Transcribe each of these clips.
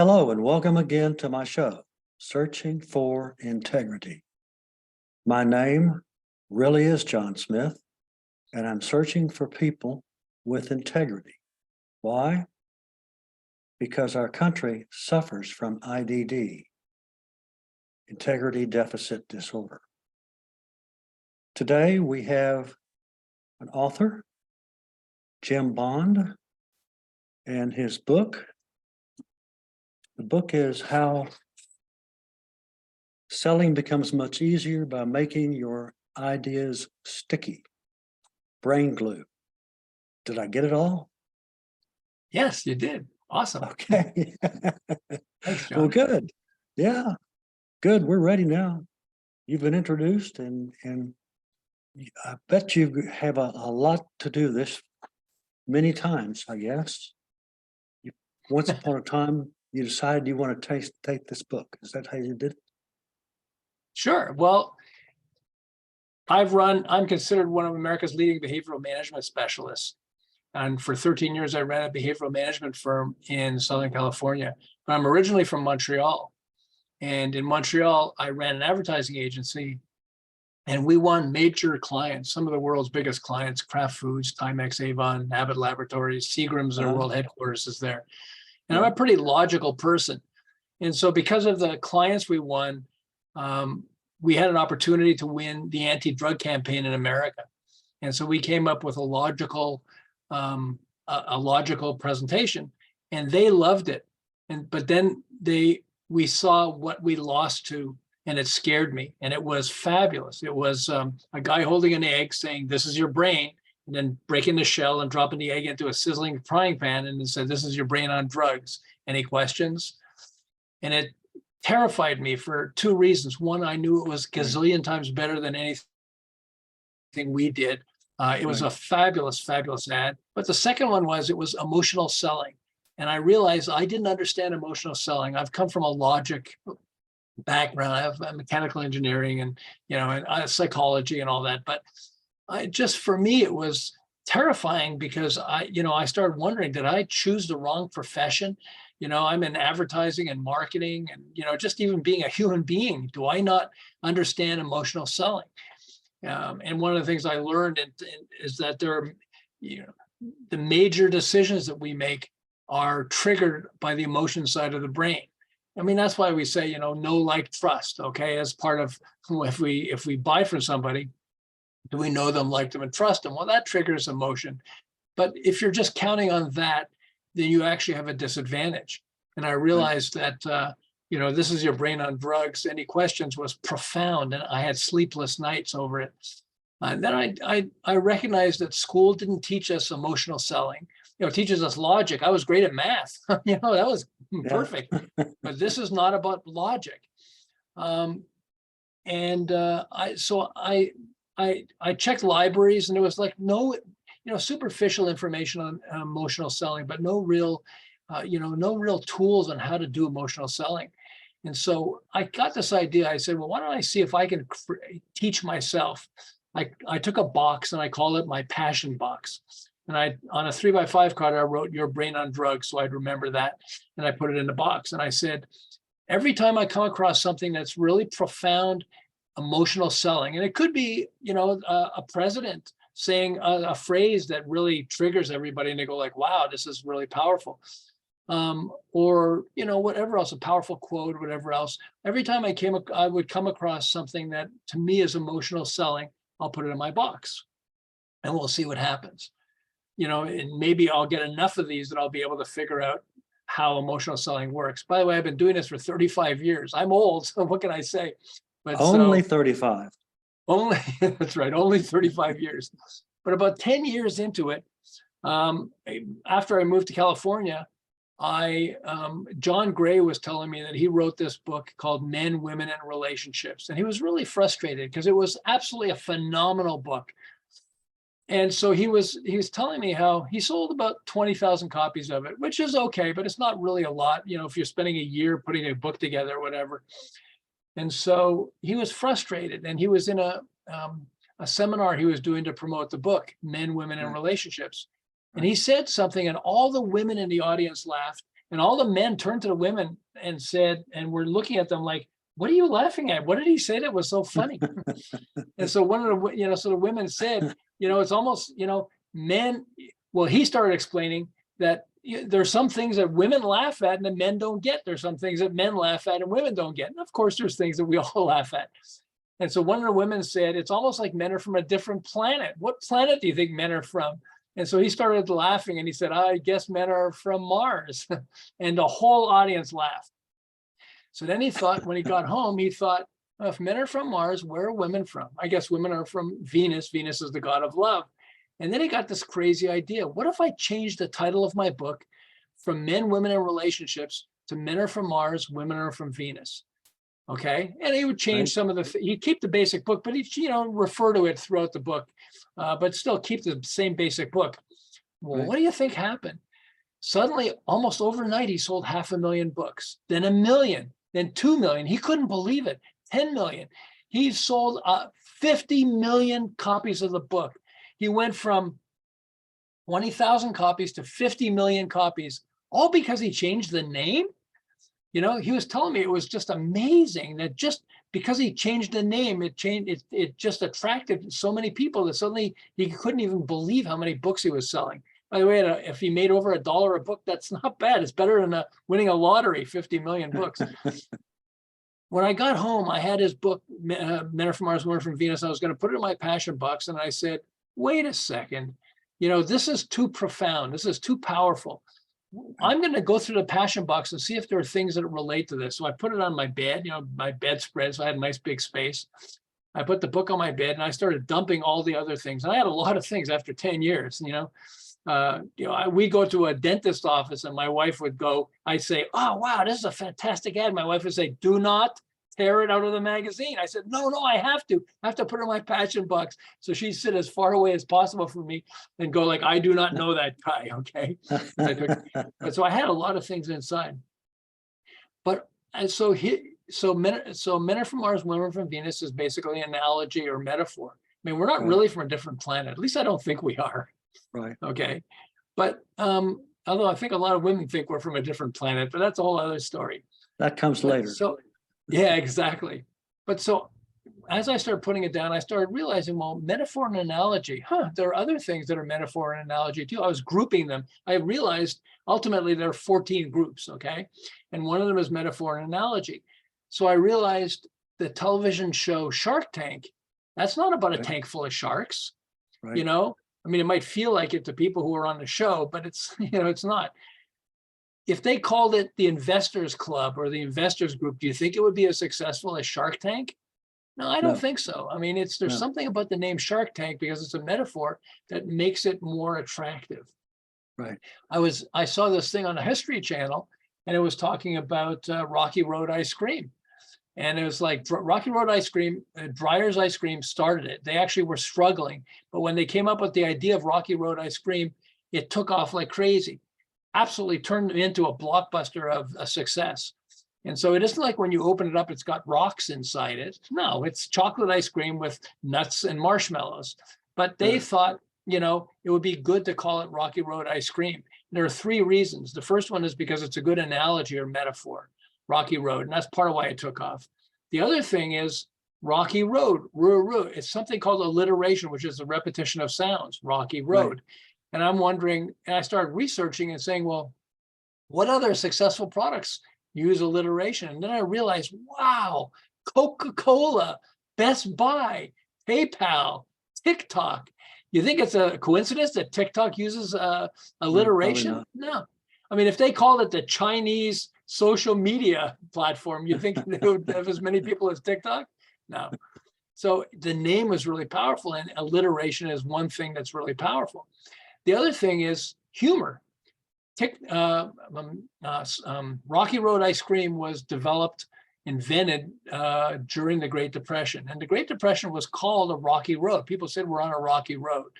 Hello and welcome again to my show, Searching for Integrity. My name really is John Smith, and I'm searching for people with integrity. Why? Because our country suffers from IDD, Integrity Deficit Disorder. Today we have an author, Jim Bond, and his book. The book is How Selling Becomes Much Easier by Making Your Ideas Sticky. Brain glue. Did I get it all? Yes, you did. Awesome. Okay. Thanks, John. Well, good. Yeah, good. We're ready now. You've been introduced, and I bet you have a lot to do this many times, I guess. Once upon a time, you decided you want to take this book. Is that how you did it? Sure. Well, I'm considered one of America's leading behavioral management specialists. And for 13 years, I ran a behavioral management firm in Southern California. But I'm originally from Montreal. And in Montreal, I ran an advertising agency, and we won major clients, some of the world's biggest clients: Kraft Foods, Timex, Avon, Abbott Laboratories, Seagram's, their world headquarters is there. And I'm a pretty logical person. And so because of the clients we won, we had an opportunity to win the anti-drug campaign in America. And so we came up with a logical presentation, and they loved it. But then we saw what we lost to, and it scared me. And it was fabulous. It was a guy holding an egg saying, "This is your brain," and then breaking the shell and dropping the egg into a sizzling frying pan, and then said, "This is your brain on drugs. Any questions?" And it terrified me for two reasons. One, I knew it was gazillion times better than anything we did. It was a fabulous, fabulous ad. But the second one was it was emotional selling. And I realized I didn't understand emotional selling. I've come from a logic background. I have mechanical engineering and psychology and all that. But for me, it was terrifying because I started wondering, did I choose the wrong profession? I'm in advertising and marketing, and just even being a human being, do I not understand emotional selling? And one of the things I learned is that there are, the major decisions that we make are triggered by the emotion side of the brain. I mean, that's why we say, know, like, trust. Okay, as part of if we buy from somebody, do we know them, like them, and trust them? Well, that triggers emotion. But if you're just counting on that, then you actually have a disadvantage. And I realized that, this is your brain on drugs. Any questions was profound. And I had sleepless nights over it. And then I recognized that school didn't teach us emotional selling. It teaches us logic. I was great at math. That was perfect. But this is not about logic. I checked libraries, and there was like no, superficial information on emotional selling, but no real tools on how to do emotional selling. And so I got this idea. I said, well, why don't I see if I can teach myself? I took a box and I call it my passion box. And on a 3x5 card, I wrote "Your Brain on Drugs," so I'd remember that. And I put it in the box. And I said, every time I come across something that's really profound emotional selling, and it could be, a president saying a phrase that really triggers everybody, and they go like, wow, this is really powerful. Or, whatever else, a powerful quote, whatever else. Every time I would come across something that to me is emotional selling, I'll put it in my box, and we'll see what happens. And maybe I'll get enough of these that I'll be able to figure out how emotional selling works. By the way, I've been doing this for 35 years. I'm old, so what can I say? But only 35. Only, that's right, only 35 years. But about 10 years into it, after I moved to California, John Gray was telling me that he wrote this book called Men, Women, and Relationships. And he was really frustrated because it was absolutely a phenomenal book. And so he was telling me how he sold about 20,000 copies of it, which is okay, but it's not really a lot, if you're spending a year putting a book together or whatever. And so he was frustrated, and he was in a seminar he was doing to promote the book, Men, Women, and Relationships. And he said something, and all the women in the audience laughed, And all the men turned to the women and said, and we're looking at them like, what are you laughing at? What did he say that was so funny? And so one of the, so the women said, it's almost, men, well, he started explaining that there's some things that women laugh at and the men don't get. There's some things that men laugh at and women don't get. And of course, there's things that we all laugh at. And so one of the women said, it's almost like men are from a different planet. What planet do you think men are from? And so he started laughing and he said, I guess men are from Mars. And the whole audience laughed. So then he thought, when he got home, he thought, well, if men are from Mars, where are women from? I guess women are from Venus. Venus is the god of love. And then he got this crazy idea. What if I changed the title of my book from Men, Women, and Relationships to Men Are From Mars, Women Are From Venus? Okay. And he would change some of the, he'd keep the basic book, but he'd, refer to it throughout the book, but still keep the same basic book. Well, what do you think happened? Suddenly, almost overnight, he sold 500,000 books, then 1 million, then 2 million. He couldn't believe it. 10 million. He sold 50 million copies of the book. He went from 20,000 copies to 50 million copies, all because he changed the name. He was telling me it was just amazing that just because he changed the name, it just attracted so many people that suddenly he couldn't even believe how many books he was selling. By the way, if he made over $1 a book, that's not bad. It's better than winning a lottery, 50 million books. When I got home, I had his book, Men Are From Mars, Women Are From Venus. I was going to put it in my passion box. And I said, wait a second, this is too profound. This is too powerful. I'm going to go through the passion box and see if there are things that relate to this. So I put it on my bed, my bedspread. So I had a nice big space. I put the book on my bed and I started dumping all the other things. And I had a lot of things after 10 years, we go to a dentist office and my wife would go, I'd say, oh, wow, this is a fantastic ad. My wife would say, do not tear it out of the magazine. I said, no, I have to put it in my passion box. So she'd sit as far away as possible from me and go like, I do not know that guy. Okay. But so I had a lot of things inside. But and so Men Are From Mars, Women Are From Venus is basically an analogy or metaphor. I mean, we're not really from a different planet. At least I don't think we are. Right. Okay. But although I think a lot of women think we're from a different planet, but that's a whole other story. That comes later. So, yeah, exactly. But so as I started putting it down, I started realizing, well, metaphor and analogy, there are other things that are metaphor and analogy too. I was grouping them. I realized ultimately there are 14 groups, okay? And one of them is metaphor and analogy. So I realized the television show Shark Tank, that's not about a tank full of sharks, Right. I mean, it might feel like it to people who are on the show, but it's, it's not. If they called it the Investors Club or the Investors Group, do you think it would be as successful as Shark Tank? No, I don't think so. I mean, there's something about the name Shark Tank because it's a metaphor that makes it more attractive. Right. I saw this thing on the History Channel and it was talking about Rocky Road ice cream. And it was like Rocky Road ice cream, Dreyer's ice cream started it. They actually were struggling. But when they came up with the idea of Rocky Road ice cream, it took off like crazy. Absolutely turned into a blockbuster of a success. And so it isn't like when you open it up, it's got rocks inside it. No, it's chocolate ice cream with nuts and marshmallows. But they thought, it would be good to call it Rocky Road ice cream. There are 3 reasons. The first one is because it's a good analogy or metaphor. Rocky Road, and that's part of why it took off. The other thing is Rocky Road, it's something called alliteration, which is a repetition of sounds, Rocky Road. Right. And I'm wondering, and I started researching and saying, well, what other successful products use alliteration? And then I realized, wow, Coca-Cola, Best Buy, PayPal, TikTok. You think it's a coincidence that TikTok uses alliteration? No. I mean, if they called it the Chinese social media platform, you think they would have as many people as TikTok? No. So the name was really powerful, and alliteration is one thing that's really powerful. The other thing is humor. Rocky Road ice cream was invented during the Great Depression. And the Great Depression was called a rocky road. People said we're on a rocky road.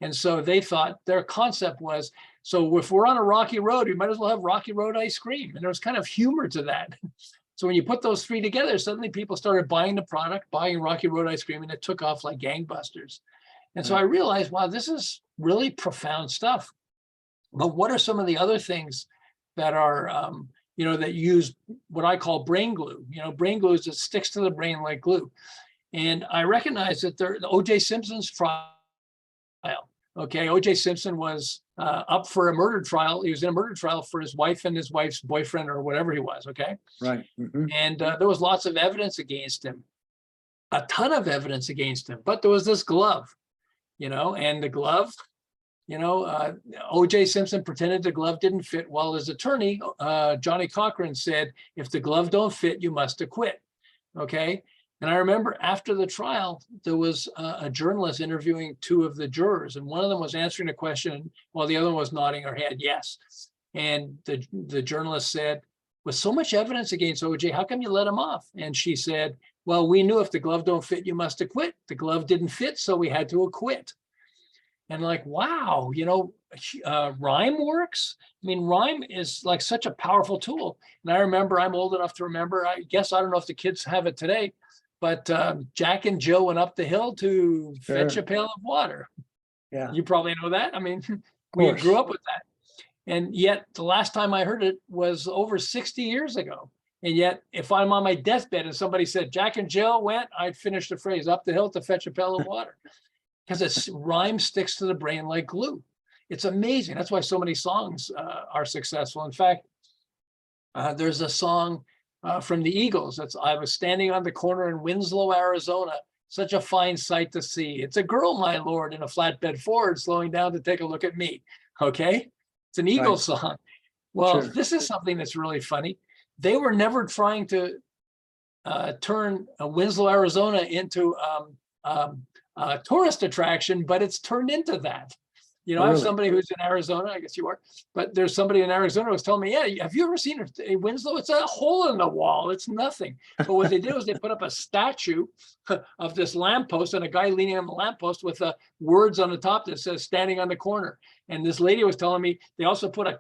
And so they thought their concept was, so if we're on a rocky road, we might as well have Rocky Road ice cream. And there was kind of humor to that. So when you put those 3 together, suddenly people started buying the product, buying Rocky Road ice cream, and it took off like gangbusters. And so I realized, wow, this is really profound stuff. But what are some of the other things that are, that use what I call brain glue. Brain glue is that sticks to the brain like glue. And I recognize that the O.J. Simpson's trial. Okay, O.J. Simpson was up for a murder trial. He was in a murder trial for his wife and his wife's boyfriend or whatever he was. Okay, Right. and there was lots of evidence against him, a ton of evidence against him. But there was this glove, and the glove. O.J. Simpson pretended the glove didn't fit. While his attorney, Johnny Cochran, said, if the glove don't fit, you must acquit. Okay. And I remember after the trial, there was a journalist interviewing two of the jurors, and one of them was answering a question while the other one was nodding her head yes. And the journalist said, with so much evidence against O.J., how come you let him off? And she said, well, we knew if the glove don't fit, you must acquit. The glove didn't fit, so we had to acquit. And like, wow, rhyme works. I mean, rhyme is like such a powerful tool. And I remember, I'm old enough to remember, I guess, I don't know if the kids have it today, but Jack and Jill went up the hill to fetch a pail of water. Yeah. You probably know that. I mean, we grew up with that. And yet the last time I heard it was over 60 years ago. And yet if I'm on my deathbed and somebody said, Jack and Jill went, I'd finish the phrase, up the hill to fetch a pail of water. Because rhyme sticks to the brain like glue. It's amazing. That's why so many songs are successful. In fact, there's a song from the Eagles. I was standing on the corner in Winslow, Arizona. Such a fine sight to see. It's a girl, my lord, in a flatbed Ford slowing down to take a look at me. Okay. It's an Eagles song. Well, this is something that's really funny. They were never trying to turn Winslow, Arizona into a tourist attraction, but it's turned into that. I have somebody who's in Arizona, I guess you are, but there's somebody in Arizona who was telling me, yeah, have you ever seen a Winslow? It's a hole in the wall. It's nothing. But what they did was they put up a statue of this lamppost and a guy leaning on the lamppost with words on the top that says standing on the corner. And this lady was telling me they also put a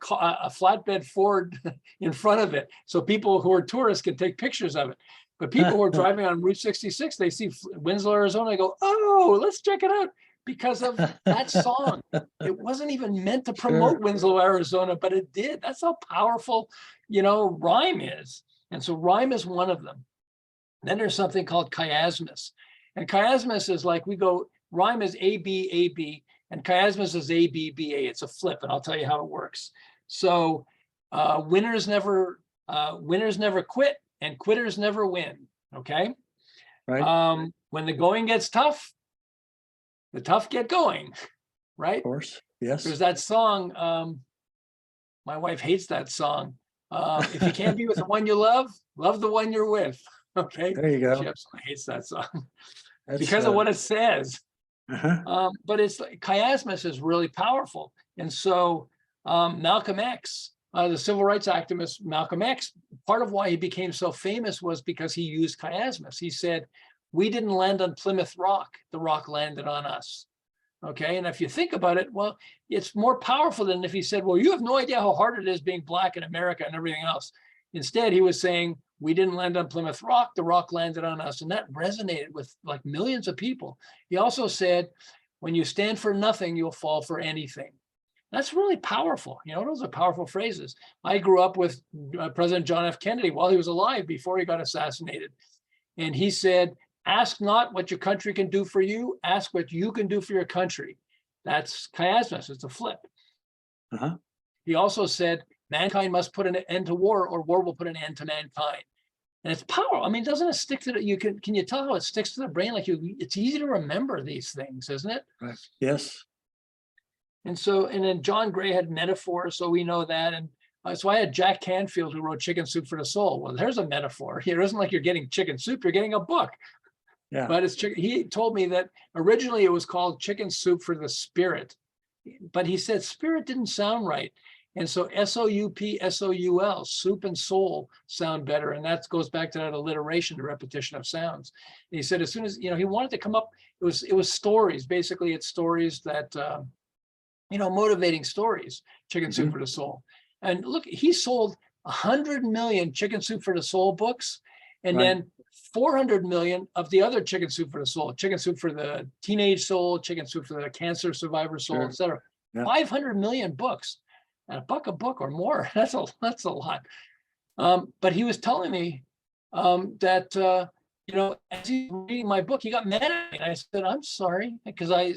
flatbed Ford in front of it. So people who are tourists can take pictures of it. But people who are driving on Route 66, they see Winslow, Arizona, they go, oh, let's check it out. Because of that song. It wasn't even meant to promote Winslow, Arizona, but it did. That's how powerful, rhyme is. And so rhyme is one of them. Then there's something called chiasmus. And chiasmus is like rhyme is A, B, A, B, and chiasmus is A, B, B, A. It's a flip, and I'll tell you how it works. So winners never quit, and quitters never win, okay? Right. When the going gets tough, the tough get going, right? Of course, yes. There's that song. My wife hates that song. If you can't be with the one you love the one you're with. Okay. There you go. She absolutely hates that song because of what it says. But it's like chiasmus is really powerful. And so Malcolm X, the civil rights activist Malcolm X, part of why he became so famous was because he used chiasmus. He said, we didn't land on Plymouth Rock, the rock landed on us. Okay, and if you think about it, well, it's more powerful than if he said, well, you have no idea how hard it is being Black in America and everything else. Instead, he was saying, we didn't land on Plymouth Rock, the rock landed on us. And that resonated with like millions of people. He also said, when you stand for nothing, you'll fall for anything. That's really powerful. Those are powerful phrases. I grew up with President John F. Kennedy while he was alive, before he got assassinated. And he said, ask not what your country can do for you, ask what you can do for your country. That's chiasmus, it's a flip. He also said, mankind must put an end to war or war will put an end to mankind. And it's powerful. I mean, doesn't it stick to can you tell how it sticks to the brain? Like it's easy to remember these things, isn't it? Right. Yes. And then John Gray had metaphors, so we know that. And so I had Jack Canfield who wrote Chicken Soup for the Soul. Well, there's a metaphor. It isn't like you're getting chicken soup, you're getting a book. Yeah. But he told me that originally it was called Chicken Soup for the Spirit. But he said spirit didn't sound right. And so S-O-U-P, S-O-U-L, soup and soul sound better. And that goes back to that alliteration, the repetition of sounds. And he said as soon as, he wanted to come up, it was stories. Basically, it's stories that, motivating stories, Chicken Soup for the Soul. And look, he sold 100 million Chicken Soup for the Soul books. And then 400 million of the other Chicken Soup for the Soul, Chicken Soup for the Teenage Soul, Chicken Soup for the Cancer Survivor Soul, etc. 500 million books. $1 a book or more. That's a lot. But he was telling me that as he's reading my book, he got mad at me. And I said, I'm sorry, because I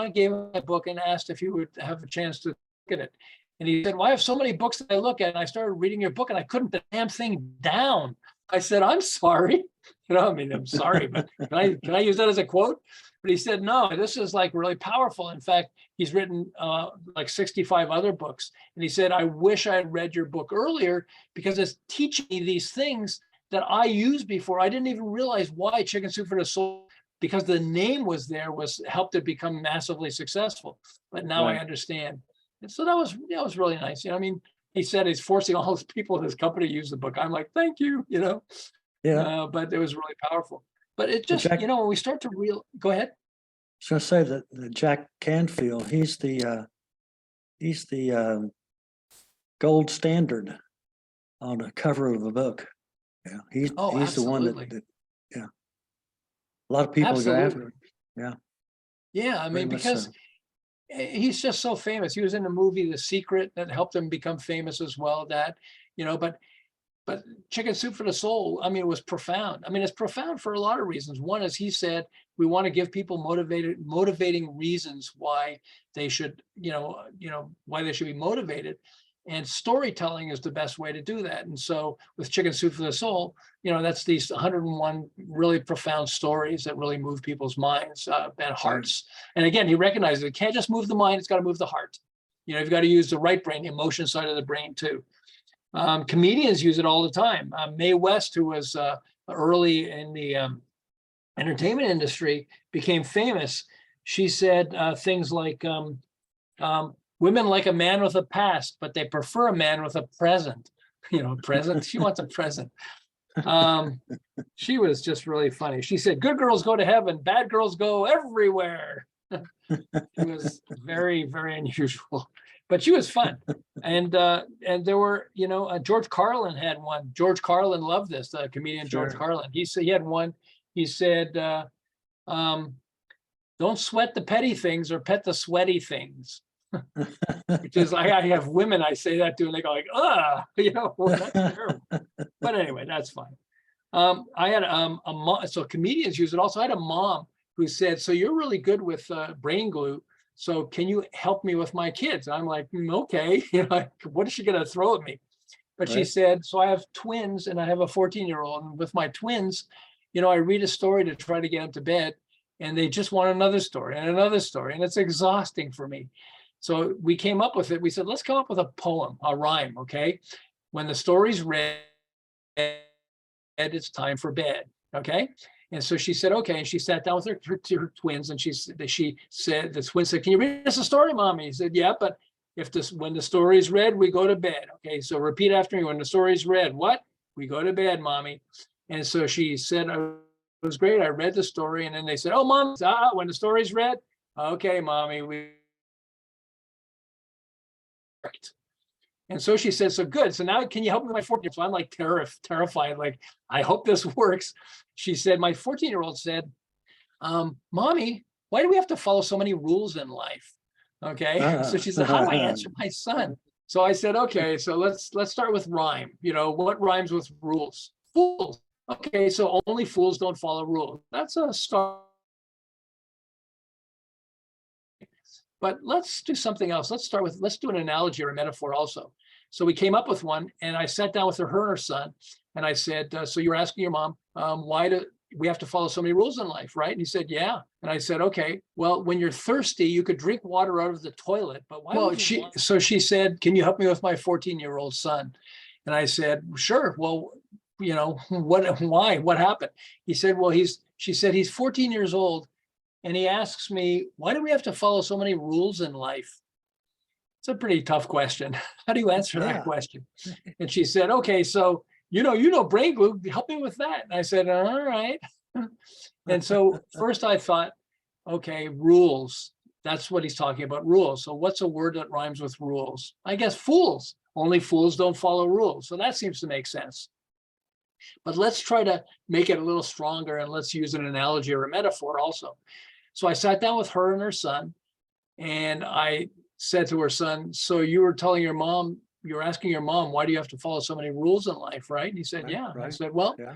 gave him my book and asked if he would have a chance to look at it. And he said, well, I have so many books that I look at, and I started reading your book and I couldn't put the damn thing down. I said, I'm sorry. I'm sorry, but can I use that as a quote? But he said, no, this is like really powerful. In fact, he's written like 65 other books. And he said, I wish I had read your book earlier, because it's teaching me these things that I used before. I didn't even realize why Chicken Soup for the Soul, because the name was there, was helped it become massively successful. But now I understand. And so that was really nice. He said he's forcing all those people in his company to use the book. I'm like, thank you, Yeah. But it was really powerful. But it just, Jack, when we start to go ahead. I was going to say that Jack Canfield, he's the gold standard on the cover of a book. Yeah, he's the one that yeah. A lot of people go after him. Yeah. Yeah, because he's just so famous. He was in the movie The Secret that helped him become famous as well. But Chicken Soup for the Soul, it was profound. It's profound for a lot of reasons. One is, he said, we want to give people motivating reasons why they should, why they should be motivated. And storytelling is the best way to do that. And so with Chicken Soup for the Soul, that's these 101 really profound stories that really move people's minds and hearts. And again, he recognizes it can't just move the mind, it's got to move the heart. You've got to use the right brain, the emotion side of the brain too. Comedians use it all the time. Mae West, who was early in the entertainment industry, became famous. She said things like, women like a man with a past, but they prefer a man with a present. Present. She wants a present. She was just really funny. She said, good girls go to heaven, bad girls go everywhere. It was very, very unusual, but she was fun. And there were, George Carlin had one. George Carlin loved this, the comedian George Carlin. He said, he had one. He said, don't sweat the petty things or pet the sweaty things. Which is, I have women I say that to, and they go like, that's terrible. But anyway, that's fine. I had a mom, so comedians use it also. I had a mom who said, so you're really good with brain glue, so can you help me with my kids? I'm like, okay, what is she gonna throw at me? But she said, so I have twins and I have a 14-year-old, and with my twins, I read a story to try to get them to bed, and they just want another story and another story, and it's exhausting for me. So we came up with it. We said, let's come up with a poem, a rhyme, okay? When the story's read, it's time for bed, okay? And so she said, okay. And she sat down with her twins, and she said, the twins said, can you read us a story, Mommy? He said, yeah, but when the story's read, we go to bed. Okay, so repeat after me. When the story's read, what? We go to bed, Mommy. And so she said, it was great. I read the story. And then they said, oh, Mom, when the story's read, okay, Mommy, we. Right. And so she said, so good. So now can you help me with my 14-year-old? So I'm like terrified, like, I hope this works. She said, my 14-year-old said, Mommy, why do we have to follow so many rules in life? Okay. So she said, how do I answer my son? So I said, okay, so let's start with rhyme. What rhymes with rules? Fools. Okay, so only fools don't follow rules. That's a start. But let's do something else. Let's do an analogy or a metaphor also. So we came up with one, and I sat down with her and her son, and I said, so you were asking your mom, why do we have to follow so many rules in life, right? And he said, yeah. And I said, okay, well, when you're thirsty, you could drink water out of the toilet, but why? Well, so she said, can you help me with my 14-year-old son? And I said, sure. Well, why? What happened? He said, well, she said, he's 14 years old. And he asks me, why do we have to follow so many rules in life? It's a pretty tough question. How do you answer that question? And she said, okay, so, brain glue, help me with that. And I said, all right. And so first I thought, okay, rules. That's what he's talking about, rules. So what's a word that rhymes with rules? I guess fools. Only fools don't follow rules. So that seems to make sense. But let's try to make it a little stronger, and let's use an analogy or a metaphor also. So I sat down with her and her son, and I said to her son, so you were telling your mom, you're asking your mom, why do you have to follow so many rules in life, right? And he said, Right, yeah. And I right. said, well, Yeah.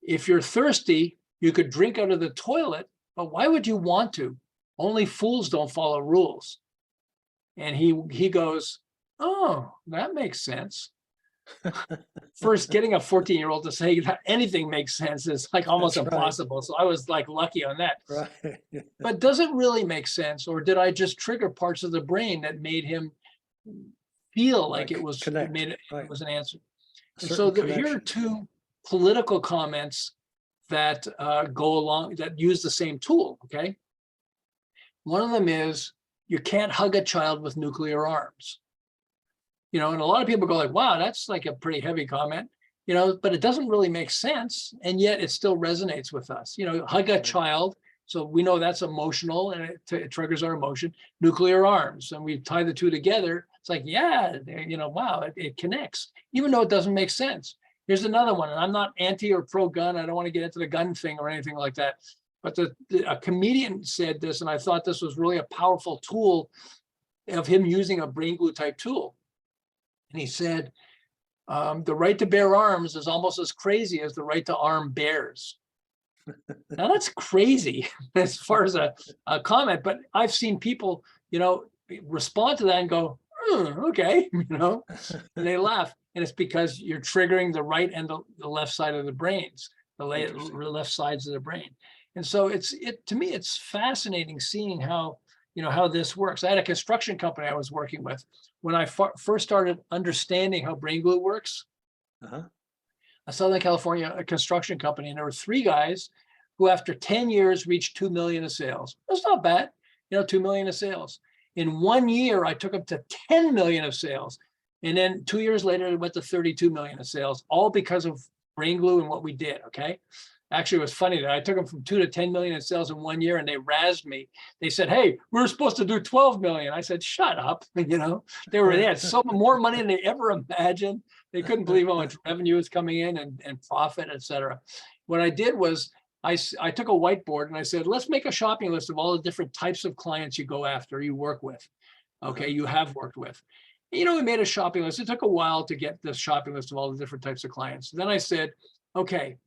if you're thirsty, you could drink out of the toilet, but why would you want to? Only fools don't follow rules. And he goes, oh, that makes sense. First, getting a 14-year-old to say that anything makes sense is like almost That's right. impossible. So I was like lucky on that. Right. But does it really make sense? Or did I just trigger parts of the brain that made him feel like it was, it connect. made it Right. was an answer? A And so certain here are connection. two political comments that go along, that use the same tool, okay? One of them is, you can't hug a child with nuclear arms. You know, and a lot of people go like, wow, that's like a pretty heavy comment, you know, but it doesn't really make sense. And yet it still resonates with us. You know, hug a Right. child. So we know that's emotional and it triggers our emotion. Nuclear arms. And we tie the two together. It's like, yeah, you know, wow, it connects, even though it doesn't make sense. Here's another one. And I'm not anti or pro gun. I don't want to get into the gun thing or anything like that. But a comedian said this, and I thought this was really a powerful tool of him using a brain glue type tool. And he said, the right to bear arms is almost as crazy as the right to arm bears. Now that's crazy as far as a comment, but I've seen people, you know, respond to that and go, okay, you know, and they laugh. And it's because you're triggering the right and the left side of the brains, the left sides of the brain. And so to me, it's fascinating seeing how, you know, how this works. I had a construction company I was working with. When I first started understanding how brain glue works, a Southern California construction company, and there were 3 guys who after 10 years reached 2 million in sales. That's not bad, you know, 2 million in sales. In 1 year, I took them to 10 million of sales. And then 2 years later, it went to 32 million in sales, all because of brain glue and what we did, okay? Actually, it was funny that I took them from 2 to 10 million in sales in 1 year, and they razzed me. They said, hey, we were supposed to do 12 million. I said, shut up. You know, they had so more money than they ever imagined. They couldn't believe how much revenue was coming in and profit, et cetera. What I did was I took a whiteboard and I said, let's make a shopping list of all the different types of clients you go after, you work with. Okay, you have worked with. You know, we made a shopping list. It took a while to get this shopping list of all the different types of clients. Then I said, okay,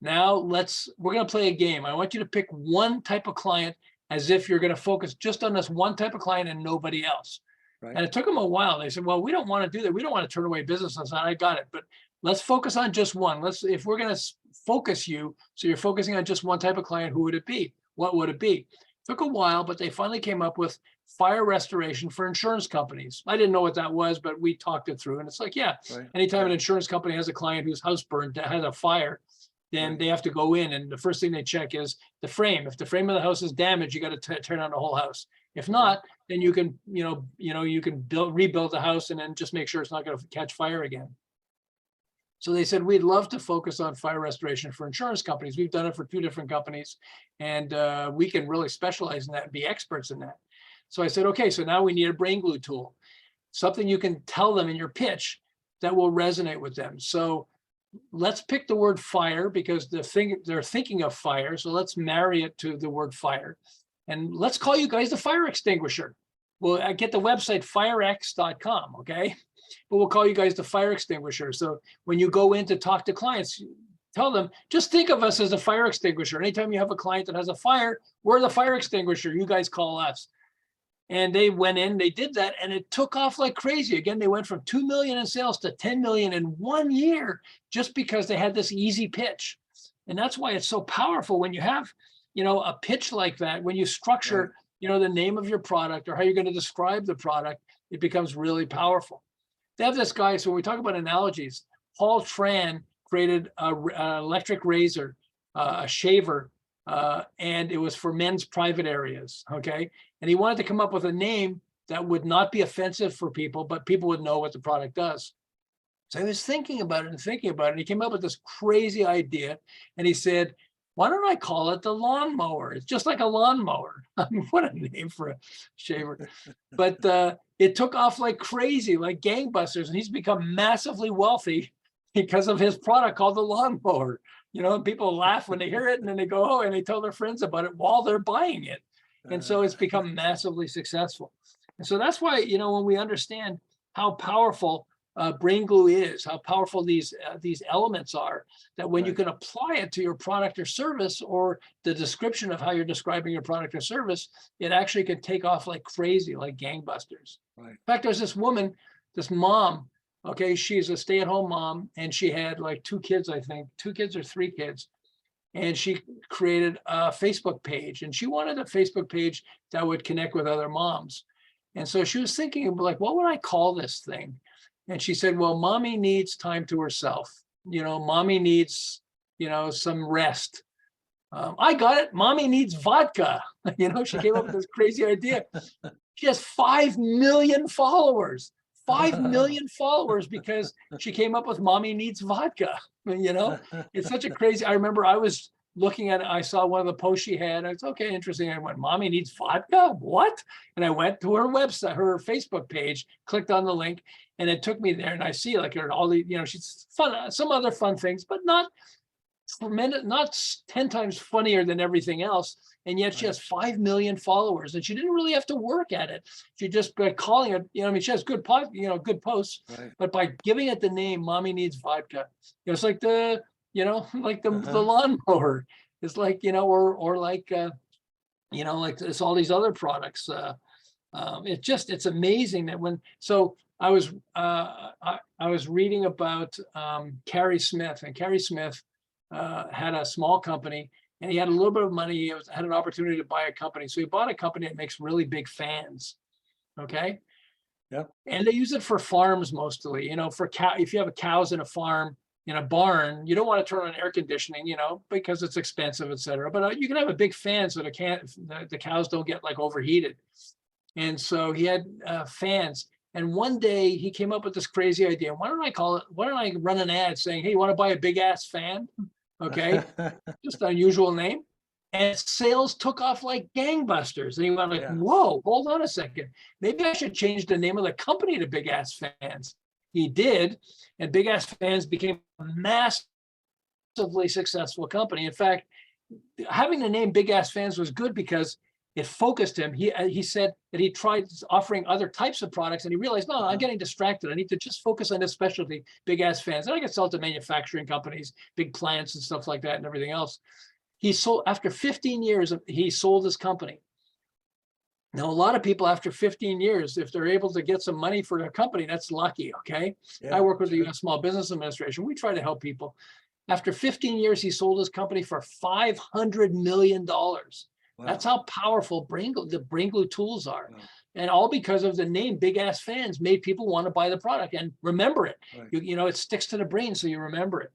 now we're going to play a game. I want you to pick one type of client as if you're going to focus just on this one type of client and nobody else. Right. And it took them a while. They said, well, we don't want to do that. We don't want to turn away business. I said, I got it. But let's focus on just one. If we're going to focus you, so you're focusing on just one type of client, who would it be? What would it be? Took a while, but they finally came up with fire restoration for insurance companies. I didn't know what that was, but we talked it through. And it's like, yeah, anytime an insurance company has a client whose house burned, that has a fire, then they have to go in, and the first thing they check is the frame. If the frame of the house is damaged, you got to turn on the whole house. If not, then you can, you can rebuild the house and then just make sure it's not going to catch fire again. So they said, we'd love to focus on fire restoration for insurance companies. We've done it for 2 different companies, and we can really specialize in that and be experts in that. So I said, okay, so now we need a brain glue tool, something you can tell them in your pitch that will resonate with them. So let's pick the word fire because they're thinking of fire. So let's marry it to the word fire. And let's call you guys the fire extinguisher. Well, I get the website firex.com, okay? But we'll call you guys the fire extinguisher. So when you go in to talk to clients, tell them, just think of us as a fire extinguisher. Anytime you have a client that has a fire, we're the fire extinguisher. You guys call us. And they went in, they did that, and it took off like crazy. Again, they went from 2 million in sales to 10 million in 1 year, just because they had this easy pitch. And that's why it's so powerful when you have, a pitch like that, when you structure, the name of your product or how you're going to describe the product, it becomes really powerful. They have this guy, so when we talk about analogies, Paul Tran created an electric razor, a shaver, and it was for men's private areas, okay? And he wanted to come up with a name that would not be offensive for people, but people would know what the product does. So he was thinking about it and thinking about it, and he came up with this crazy idea, and he said, why don't I call it the lawnmower? It's just like a lawnmower. I mean, what a name for a shaver. But it took off like crazy, like gangbusters, and he's become massively wealthy because of his product called the lawnmower. And people laugh when they hear it, and then they go, oh, and they tell their friends about it while they're buying it. And so it's become massively successful. And so that's why, you know, when we understand how powerful brain glue is, how powerful these elements are, that when you Right. can apply it to your product or service, or the description of how you're describing your product or service, it actually could take off like crazy, like gangbusters. Right. In fact, there's this woman, this mom, okay, she's a stay-at-home mom, and she had like 2 kids, I think, 2 kids or 3 kids. And she created a Facebook page, and she wanted a Facebook page that would connect with other moms. And so she was thinking, like, what would I call this thing? And she said, well, mommy needs time to herself. You know, mommy needs, you know, some rest. I got it. Mommy needs vodka. You know, she came up with this crazy idea. She has 5 million followers. 5 million followers because she came up with mommy needs vodka. You know, it's such a crazy. I remember I was looking at it. I saw one of the posts she had. It's okay, interesting. I went, mommy needs vodka? What? And I went to her website, her Facebook page, clicked on the link, and it took me there. And I see like all the, you know, she's fun, some other fun things, but not tremendous, not 10 times funnier than everything else. And yet she has 5 million followers, and she didn't really have to work at it. She just by calling it, you know, I mean, she has good good posts, Right. but by giving it the name mommy needs vodka, you know, it's like the, you know, like the lawnmower. It's like, you know, or like, you know, like it's all these other products. It's amazing that so I was reading about Carrie Smith, and Carrie Smith had a small company, and he had a little bit of money. He had an opportunity to buy a company. So he bought a company that makes really big fans. Okay. Yep. And they use it for farms mostly, you know, for if you have cows in a farm, in a barn, you don't want to turn on air conditioning, you know, because it's expensive, et cetera. But you can have a big fan so the cows don't get like overheated. And so he had fans. And one day he came up with this crazy idea. Why don't I run an ad saying, hey, you want to buy a big ass fan? Okay. Just an unusual name. And sales took off like gangbusters. And he went like, Yeah. whoa, hold on a second. Maybe I should change the name of the company to Big Ass Fans. He did. And Big Ass Fans became a massively successful company. In fact, having the name Big Ass Fans was good because it focused him. He said that he tried offering other types of products, and he realized, no, I'm getting distracted. I need to just focus on this specialty, Big Ass Fans. And I can sell to manufacturing companies, big plants and stuff like that and everything else. He sold, after 15 years, he sold his company. Now, a lot of people after 15 years, if they're able to get some money for a company, that's lucky, okay? Yeah, I work with the sure. US Small Business Administration. We try to help people. After 15 years, he sold his company for $500 million. Wow. That's how powerful the brain glue tools are. Wow. And all because of the name Big Ass Fans made people want to buy the product and remember it. Right. You know, it sticks to the brain, so you remember it.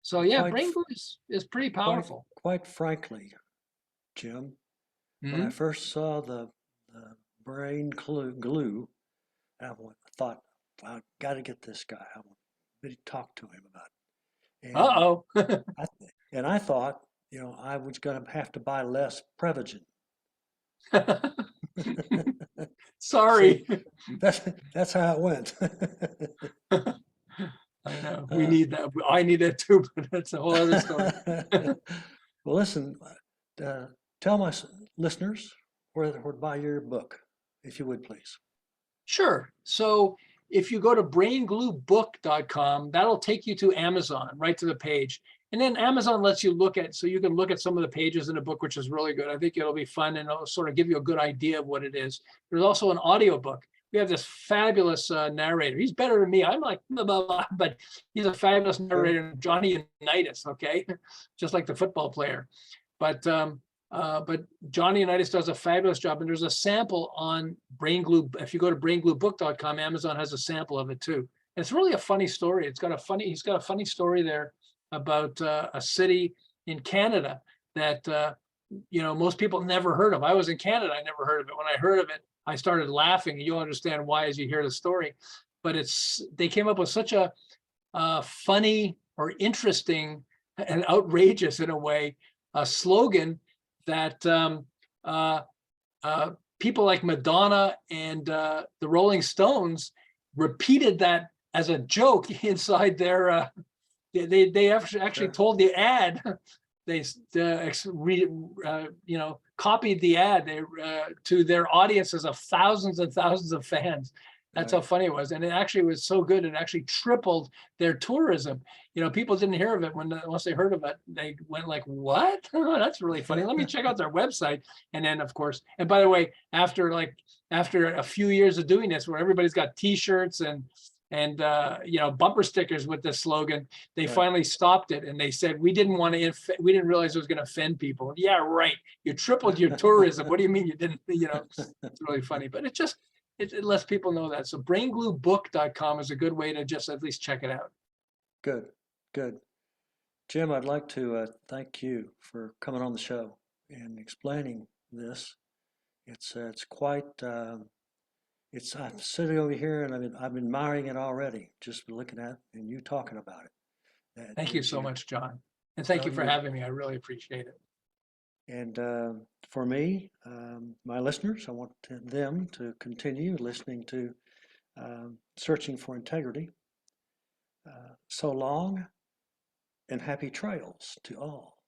So yeah, brain glue is pretty powerful. Quite frankly, Jim, when I first saw the brain glue, I thought, I got to get this guy. I want to talk to him about it. And I thought, you know, I was going to have to buy less Prevagen. Sorry. See, that's how it went. I know. We need that. I need that too, but that's a whole other story. Well, listen, tell my listeners where to buy your book, if you would, please. Sure. So if you go to braingluebook.com, that'll take you to Amazon, right to the page. And then Amazon lets you so you can look at some of the pages in the book, which is really good. I think it'll be fun, and it'll sort of give you a good idea of what it is. There's also an audiobook. We have this fabulous narrator. He's better than me. I'm like, blah, blah, blah, but he's a fabulous narrator, Johnny Unitas, okay? Just like the football player. But Johnny Unitas does a fabulous job. And there's a sample on Brain Glue. If you go to braingluebook.com, Amazon has a sample of it too. And it's really a funny story. He's got a funny story there about a city in Canada that, you know, most people never heard of. I was in Canada. I never heard of it. When I heard of it, I started laughing. You'll understand why as you hear the story. But they came up with such a funny or interesting and outrageous, in a way, slogan that people like Madonna and the Rolling Stones repeated that as a joke inside their. They actually told the ad. They you know, copied the ad to their audiences of thousands and thousands of fans. That's how Right. funny it was. And it actually was so good. It actually tripled their tourism. People didn't hear of it once they heard of it, they went like, what? Oh, that's really funny. Let me check out their website. And then of course, and by the way, after a few years of doing this, where everybody's got t-shirts and bumper stickers with this slogan, they Right. finally stopped it. And they said, we didn't realize it was going to offend people. Yeah, right. You tripled your tourism. What do you mean you didn't, it's really funny, but it lets people know that. So braingluebook.com is a good way to just at least check it out. Good, good. Jim, I'd like to thank you for coming on the show and explaining this. It's quite. I'm sitting over here and I'm admiring it already, just looking at it and you talking about it. Thank you so much, John. And thank you for having me. I really appreciate it. And for me, my listeners, I want them to continue listening to Searching for Integrity. So long and happy trails to all.